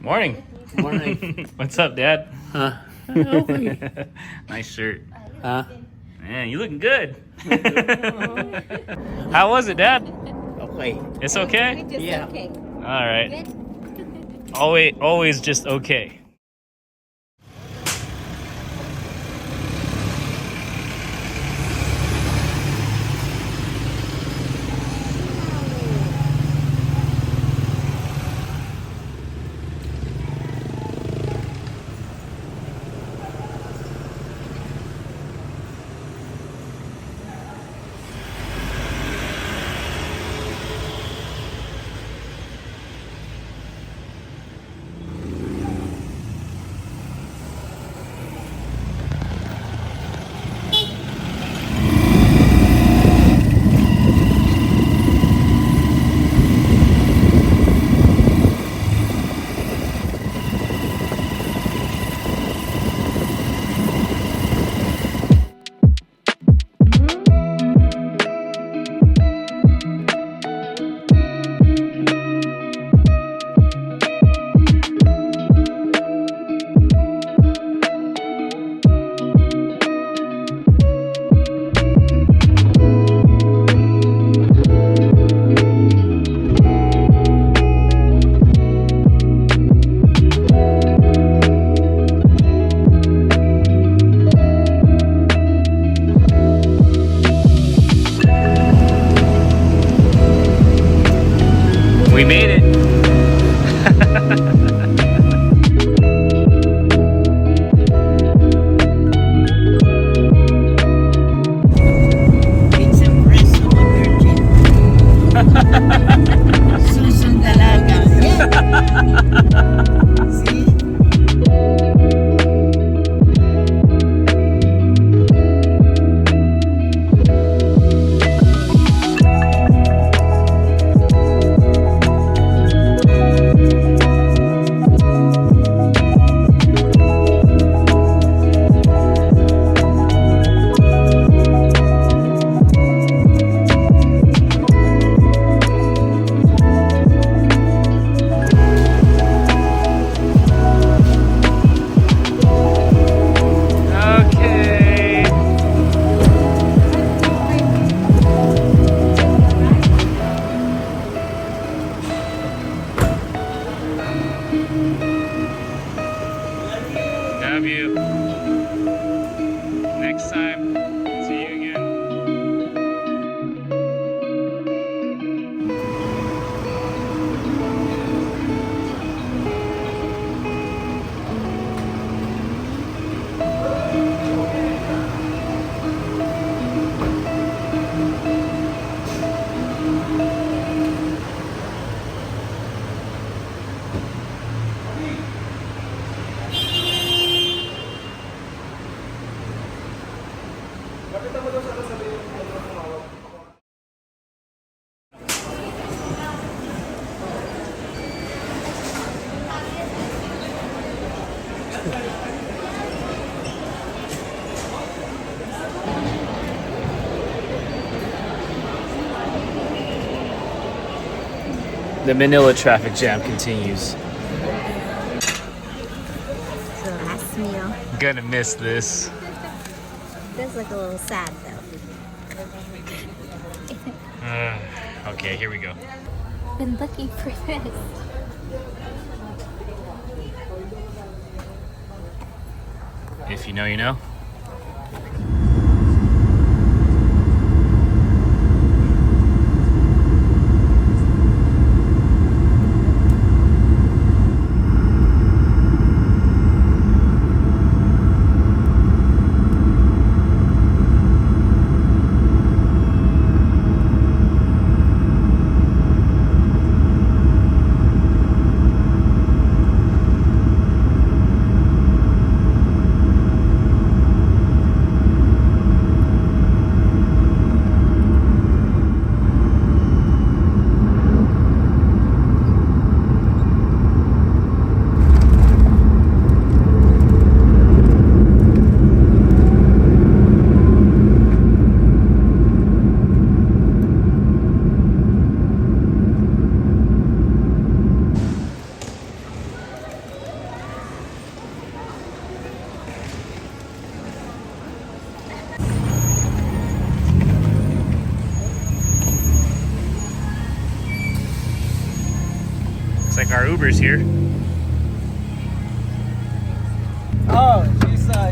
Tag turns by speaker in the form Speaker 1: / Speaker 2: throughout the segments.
Speaker 1: Morning.
Speaker 2: Morning.
Speaker 1: What's up, Dad?
Speaker 2: Okay.
Speaker 1: Nice shirt.
Speaker 2: Huh?
Speaker 1: Man, you looking good. How was it, Dad?
Speaker 2: Okay.
Speaker 1: It's okay?
Speaker 3: Just
Speaker 2: Yeah.
Speaker 3: okay.
Speaker 1: All right. Always just okay. We made it.
Speaker 4: It's a preso virgin. Susun dalaga. See?
Speaker 1: Okay. Love you. Next time. See you again. The Manila traffic jam continues.
Speaker 3: So last meal.
Speaker 1: Gonna miss this.
Speaker 3: Does look a little sad though.
Speaker 1: Okay, here we go.
Speaker 3: Been looking for this.
Speaker 1: If you know, you know. Uber's here.
Speaker 5: Oh,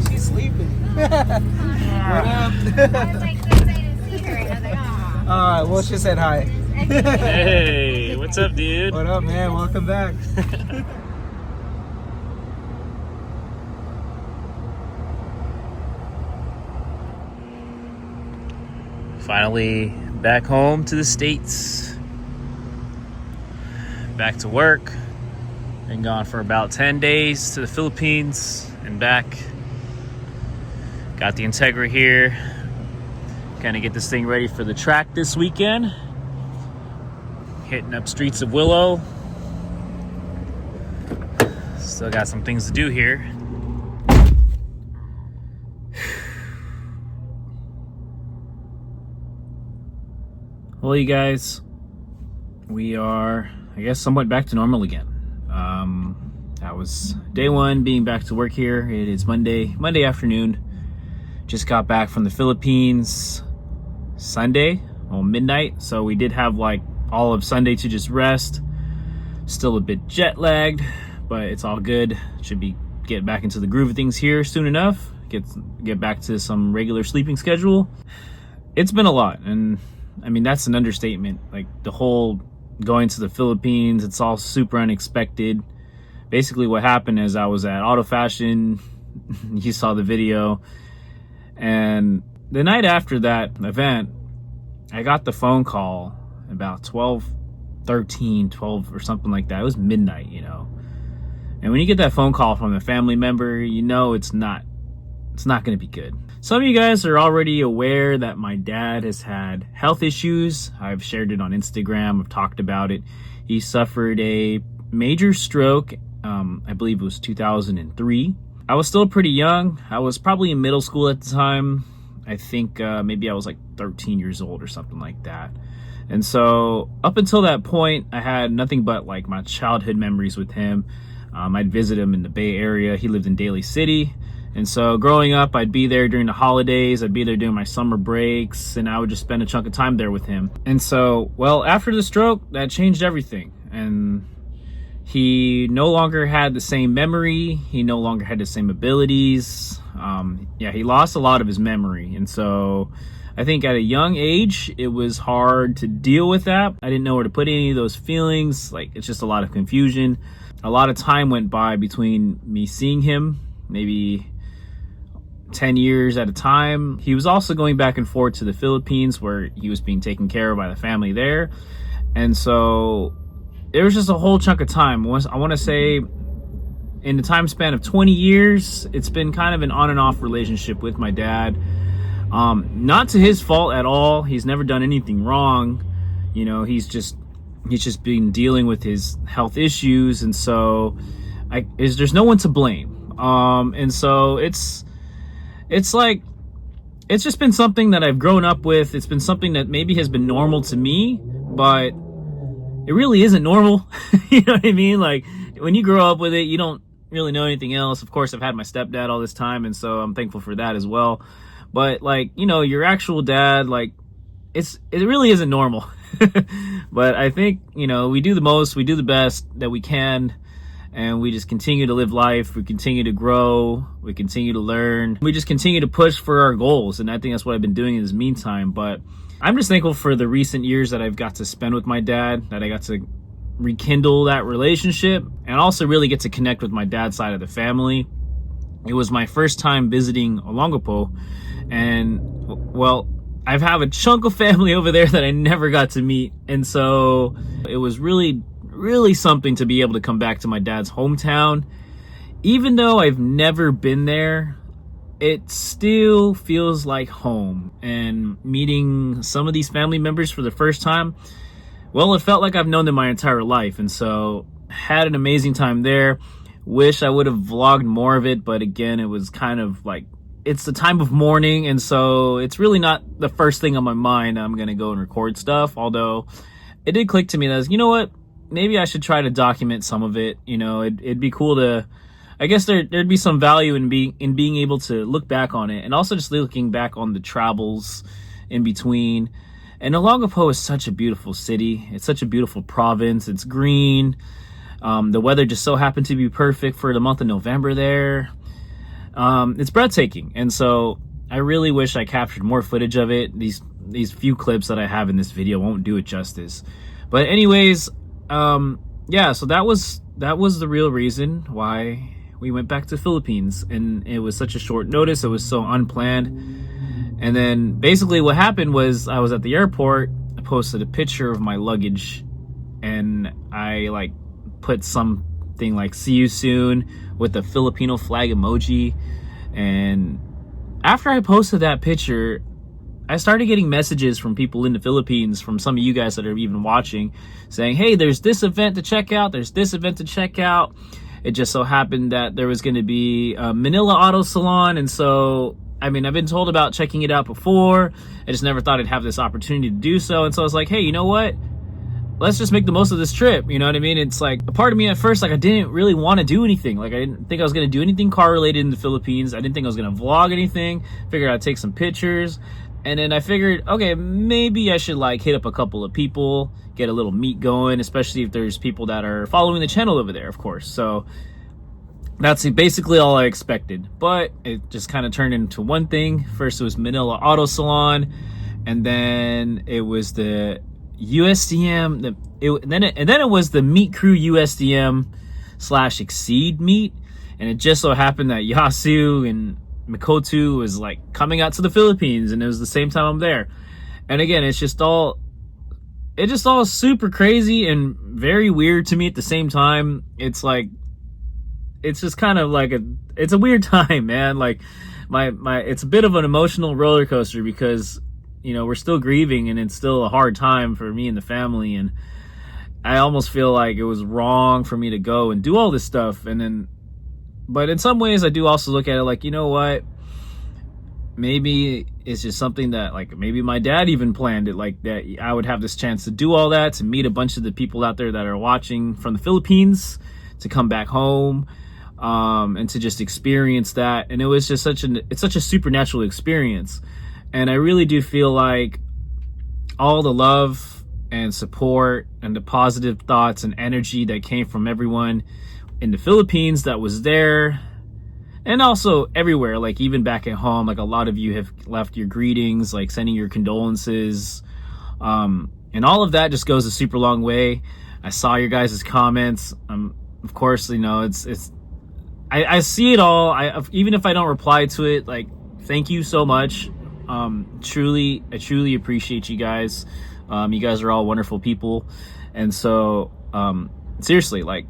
Speaker 5: she's sleeping. What up?
Speaker 3: I was like, so excited to see her. And I was like, aw.
Speaker 5: Well, she said hi.
Speaker 1: Hey, what's up, dude?
Speaker 5: What up, man? Welcome back.
Speaker 1: Finally back home to the States. Back to work. Been gone for about 10 days to the Philippines and back. Got the Integra here. Kind of get this thing ready for the track this weekend. Hitting up streets of Willow. Still got some things to do here. Well, you guys, we are, I guess, somewhat back to normal again. That was day one being back to work here. It is Monday afternoon. Just got back from the Philippines Sunday, midnight. So we did have like all of Sunday to just rest. Still a bit jet lagged, but it's all good. Should be getting back into the groove of things here soon enough. Get back to some regular sleeping schedule. It's been a lot, and I mean, that's an understatement. Like the whole going to the Philippines, it's all super unexpected. Basically what happened is I was at Auto Fashion. You saw the video. And the night after that event, I got the phone call about 12 or something like that. It was midnight, you know. And when you get that phone call from a family member, you know it's not going to be good. Some of you guys are already aware that my dad has had health issues. I've shared it on Instagram. I've talked about it. He suffered a major stroke. I believe it was 2003. I was still pretty young. I was probably in middle school at the time. I think maybe I was like 13 years old or something like that. And so up until that point, I had nothing but like my childhood memories with him. I'd visit him in the Bay Area. He lived in Daly City. And so growing up, I'd be there during the holidays. I'd be there during my summer breaks, and I would just spend a chunk of time there with him. And so, well, after the stroke, that changed everything. And he no longer had the same memory. He no longer had the same abilities. He lost a lot of his memory. And so I think at a young age, it was hard to deal with that. I didn't know where to put any of those feelings. Like, it's just a lot of confusion. A lot of time went by between me seeing him, maybe 10 years at a time. He was also going back and forth to the Philippines where he was being taken care of by the family there. And so there was just a whole chunk of time. I want to say in the time span of 20 years, it's been kind of an on and off relationship with my dad. Not to his fault at all. He's never done anything wrong. You know, he's just been dealing with his health issues. And so there's no one to blame. And so it's just been something that I've grown up with. It's been something that maybe has been normal to me, but it really isn't normal. You know what I mean? Like, when you grow up with it, you don't really know anything else. Of course, I've had my stepdad all this time, and so I'm thankful for that as well. But like, you know, your actual dad, like, it really isn't normal. But I think, you know, we do the most, we do the best that we can. And we just continue to live life. We continue to grow. We continue to learn. We just continue to push for our goals. And I think that's what I've been doing in this meantime. But I'm just thankful for the recent years that I've got to spend with my dad, that I got to rekindle that relationship and also really get to connect with my dad's side of the family. It was my first time visiting Olongapo. And, well, I have a chunk of family over there that I never got to meet. And so it was really something to be able to come back to my dad's hometown. Even though I've never been there, it still feels like home. And meeting some of these family members for the first time, well, it felt like I've known them my entire life. And so had an amazing time there. Wish I would have vlogged more of it, but again, it was kind of like, it's the time of mourning, and so it's really not the first thing on my mind. I'm gonna go and record stuff, although it did click to me that, you know what, maybe I should try to document some of it. You know, it'd be cool to, I guess there'd be some value in being able to look back on it, and also just looking back on the travels in between. And Olongapo is such a beautiful city. It's such a beautiful province. It's green. The weather just so happened to be perfect for the month of November there. It's breathtaking. And so I really wish I captured more footage of it. These few clips that I have in this video won't do it justice. But anyways, yeah, so that was the real reason why we went back to the Philippines, and it was such a short notice. It was so unplanned. And then basically what happened was I was at the airport. I posted a picture of my luggage, and I like put something like "see you soon" with the Filipino flag emoji. And after I posted that picture, I started getting messages from people in the Philippines, from some of you guys that are even watching, saying, hey, there's this event to check out, there's this event to check out. It just so happened that there was going to be a Manila Auto Salon, and so, I mean, I've been told about checking it out before. I just never thought I'd have this opportunity to do so, and so I was like, hey, you know what? Let's just make the most of this trip, you know what I mean? It's like, a part of me at first, like, I didn't really want to do anything. Like, I didn't think I was going to do anything car-related in the Philippines. I didn't think I was going to vlog anything. Figured I'd take some pictures. And then I figured, okay, maybe I should, like, hit up a couple of people, get a little meet going, especially if there's people that are following the channel over there, of course. So that's basically all I expected. But it just kind of turned into one thing. First, it was Manila Auto Salon, and then it was the USDM, and then it was the Meet Crew USDM / Exceed meet. And it just so happened that Yasu and Mikoto was like coming out to the Philippines, and it was the same time I'm there. And again, it's just all super crazy and very weird to me at the same time. It's like, it's just kind of like it's a weird time, man. Like it's a bit of an emotional roller coaster because, you know, we're still grieving, and it's still a hard time for me and the family. And I almost feel like it was wrong for me to go and do all this stuff. And then, but in some ways I do also look at it like, you know what? Maybe it's just something that, like, maybe my dad even planned it, like that I would have this chance to do all that, to meet a bunch of the people out there that are watching from the Philippines, to come back home, and to just experience that. And it was just it's such a supernatural experience. And I really do feel like all the love and support and the positive thoughts and energy that came from everyone in the Philippines that was there, and also everywhere, like even back at home, like a lot of you have left your greetings, like sending your condolences, and all of that just goes a super long way. I saw your guys' comments. Of course, you know, I see it all. Even if I don't reply to it, like, thank you so much. I truly appreciate you guys. You guys are all wonderful people. And so, seriously, like,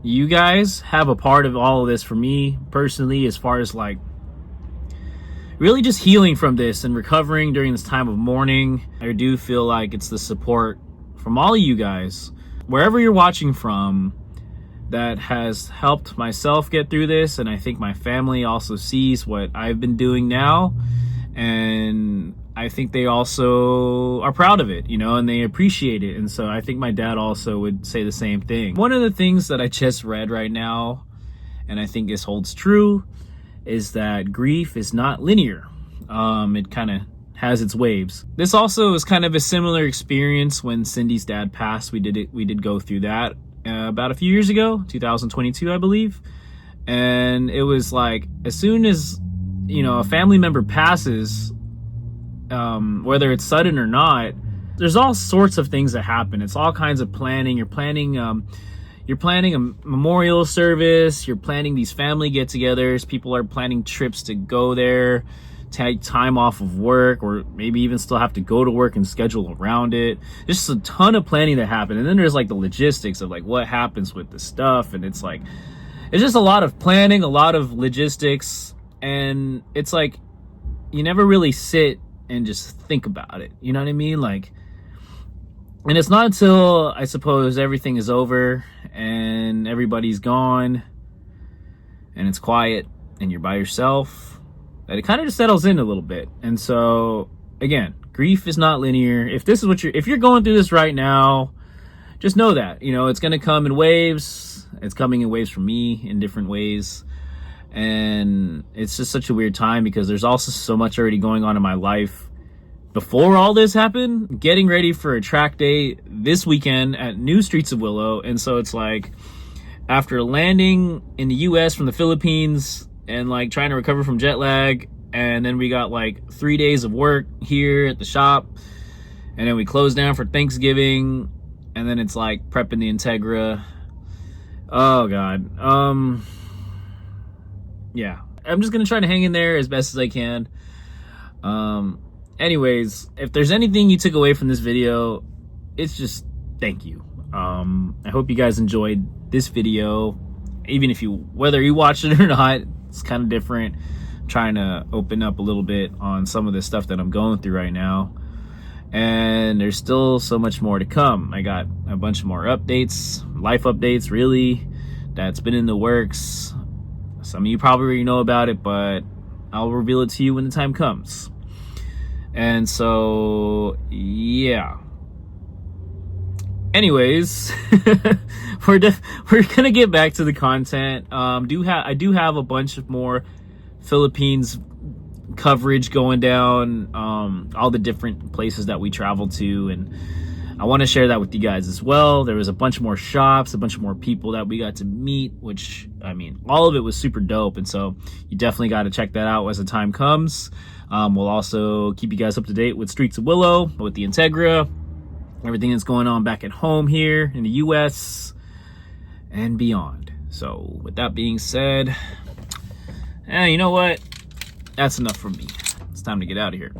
Speaker 1: you guys have a part of all of this for me personally, as far as like really just healing from this and recovering during this time of mourning. I do feel like it's the support from all of you guys, wherever you're watching from, that has helped myself get through this. And I think my family also sees what I've been doing now, and I think they also are proud of it, you know, and they appreciate it. And so I think my dad also would say the same thing. One of the things that I just read right now, and I think this holds true, is that grief is not linear. It kind of has its waves. This also is kind of a similar experience when Cindy's dad passed. We did go through that about a few years ago, 2022, I believe. And it was like, as soon as, you know, a family member passes, whether it's sudden or not, there's all sorts of things that happen. It's all kinds of planning. You're planning a memorial service. You're planning these family get-togethers. People are planning trips to go there, take time off of work, or maybe even still have to go to work and schedule around it. There's just a ton of planning that happen. And then there's like the logistics of like what happens with the stuff. And it's like, it's just a lot of planning, a lot of logistics. And it's like, you never really sit and just think about it, you know what I mean? Like, and it's not until, I suppose, everything is over and everybody's gone and it's quiet and you're by yourself, that it kind of just settles in a little bit. And so, again, grief is not linear. If this is if you're going through this right now, just know that, you know, it's going to come in waves. It's coming in waves for me in different ways. And it's just such a weird time because there's also so much already going on in my life before all this happened, getting ready for a track day this weekend at New Streets of Willow. And so it's like, after landing in the US from the Philippines and like trying to recover from jet lag, and then we got like 3 days of work here at the shop, and then we closed down for Thanksgiving, and then it's like prepping the Integra. Oh God. Yeah, I'm just gonna try to hang in there as best as I can. Anyways, if there's anything you took away from this video, it's just thank you. I hope you guys enjoyed this video. Even if whether you watched it or not, it's kind of different. I'm trying to open up a little bit on some of the stuff that I'm going through right now. And there's still so much more to come. I got a bunch more updates, life updates really, that's been in the works. Some of you probably already know about it, but I'll reveal it to you when the time comes. And so, yeah. Anyways, we're gonna get back to the content. I do have a bunch of more Philippines coverage going down, all the different places that we travel to, and I want to share that with you guys as well. There was a bunch more shops, a bunch more people that we got to meet, which, I mean, all of it was super dope, and so you definitely got to check that out as the time comes. We'll also keep you guys up to date with Streets of Willow, with the Integra, everything that's going on back at home here in the US and beyond. So with that being said, you know what? That's enough from me. It's time to get out of here.